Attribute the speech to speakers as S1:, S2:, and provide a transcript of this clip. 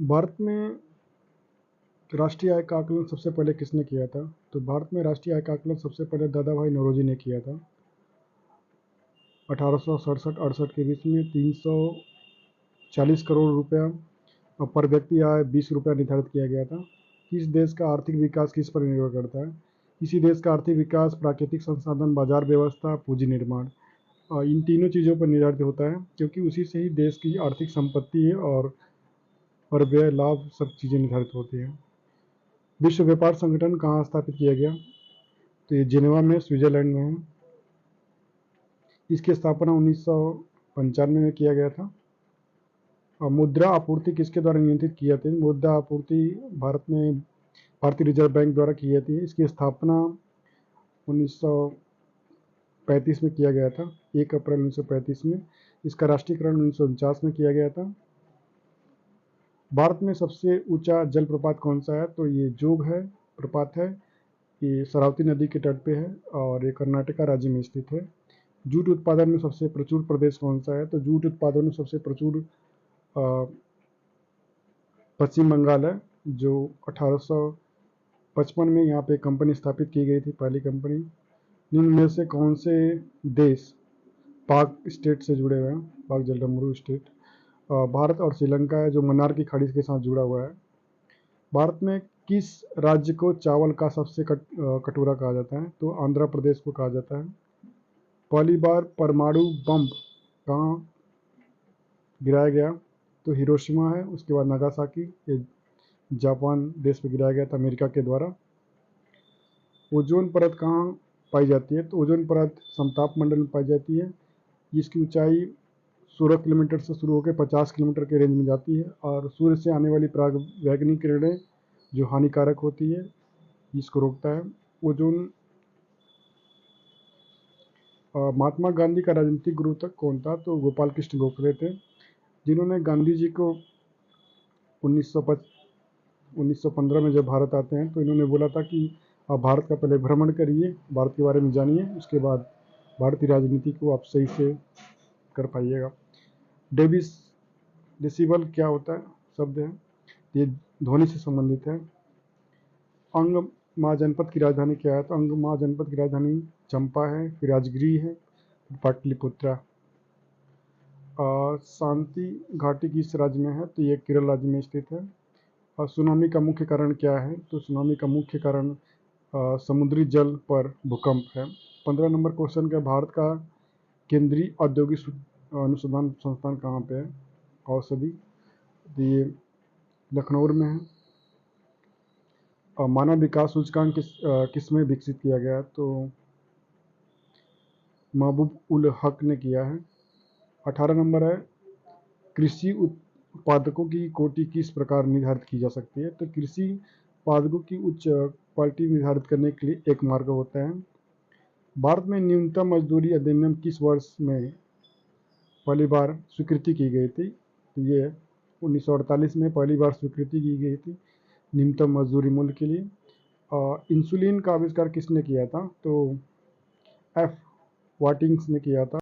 S1: भारत में राष्ट्रीय आय का आकलन सबसे पहले किसने किया था? तो भारत में राष्ट्रीय आय का आकलन सबसे पहले दादा भाई नौरोजी ने किया था। 1867-68 के बीच में 340 करोड़ रुपया और पर व्यक्ति आय 20 रुपया निर्धारित किया गया था। किस देश का आर्थिक विकास किस पर निर्भर करता है? किसी देश का आर्थिक विकास प्राकृतिक संसाधन, बाजार व्यवस्था, पूंजी निर्माण, इन तीनों चीज़ों पर निर्धारित होता है, क्योंकि उसी से ही देश की आर्थिक संपत्ति है और व्यय लाभ सब चीज़ें निर्धारित होती हैं। विश्व व्यापार संगठन कहाँ स्थापित किया गया? तो ये जिनेवा में, स्विट्जरलैंड में है। इसकी स्थापना 1995 में किया गया था। और मुद्रा आपूर्ति किसके द्वारा नियंत्रित की जाती है? मुद्रा आपूर्ति भारत में भारतीय रिजर्व बैंक द्वारा की जाती है। इसकी स्थापना 1935 में किया गया था, 1 अप्रैल 1935 में। इसका राष्ट्रीयकरण 1949 में किया गया था। भारत में सबसे ऊंचा जलप्रपात कौन सा है? तो ये जोग है प्रपात है। ये शरावती नदी के तट पे है और ये कर्नाटका राज्य में स्थित है। जूट उत्पादन में सबसे प्रचुर प्रदेश कौन सा है? तो जूट उत्पादन में सबसे प्रचुर पश्चिम बंगाल है, जो 1855 में यहाँ पे कंपनी स्थापित की गई थी, पहली कंपनी। निम्न में से कौन से देश पाक स्टेट से जुड़े हुए हैं? पाक जलमरू स्टेट। भारत और श्रीलंका है, जो मन्नार की खाड़ी के साथ जुड़ा हुआ है। भारत में किस राज्य को चावल का सबसे कटोरा कहा जाता है? तो आंध्र प्रदेश को कहा जाता है। पहली बार परमाणु बम कहाँ गिराया गया? तो हिरोशिमा है, उसके बाद नागासाकी, ये जापान देश में गिराया गया था अमेरिका के द्वारा। ओजोन परत कहाँ पाई जाती है? तो ओजोन परत समताप मंडल में पाई जाती है। इसकी ऊंचाई 16 किलोमीटर से शुरू होकर 50 किलोमीटर के रेंज में जाती है और सूर्य से आने वाली परावैंगनी किरणें जो हानिकारक होती है इसको रोकता है। ओजोन। महात्मा गांधी का राजनीतिक गुरु तक कौन था? तो गोपाल कृष्ण गोखले थे, जिन्होंने गांधी जी को 1915 में जब भारत आते हैं तो इन्होंने बोला था कि आप भारत का पहले भ्रमण करिए, भारत के बारे में जानिए, उसके बाद भारतीय राजनीति को आप सही से कर पाइएगा। डेसिबल क्या होता है? शब्द है, ये ध्वनि से संबंधित है। अंग मा जनपद की राजधानी क्या है? तो अंग मा जनपद की राजधानी चंपा है, फिर राजगिरी है, फिर पाटलिपुत्रा। शांति घाटी किस राज्य में है? तो ये केरल राज्य में स्थित है। और सुनामी का मुख्य कारण क्या है? तो सुनामी का मुख्य कारण समुद्री जल पर भूकंप है। 15 नंबर क्वेश्चन का, भारत का केंद्रीय औद्योगिक अनुसंधान संस्थान कहाँ पे है? औषधि, तो ये लखनऊ में है। मानव विकास सूचकांक किस में विकसित किया गया? तो महबूब उल हक ने किया है। 18 नंबर है, कृषि उत्पादकों की कोटि किस प्रकार निर्धारित की जा सकती है? तो कृषि उत्पादकों की उच्च क्वालिटी निर्धारित करने के लिए एक मार्ग होता है। भारत में न्यूनतम मजदूरी अधिनियम किस वर्ष में पहली बार स्वीकृति की गई थी? तो ये 1948 में पहली बार स्वीकृति की गई थी न्यूनतम मजदूरी मूल्य के लिए। इंसुलिन का आविष्कार किसने किया था? तो एफ वाटिंग्स ने किया था।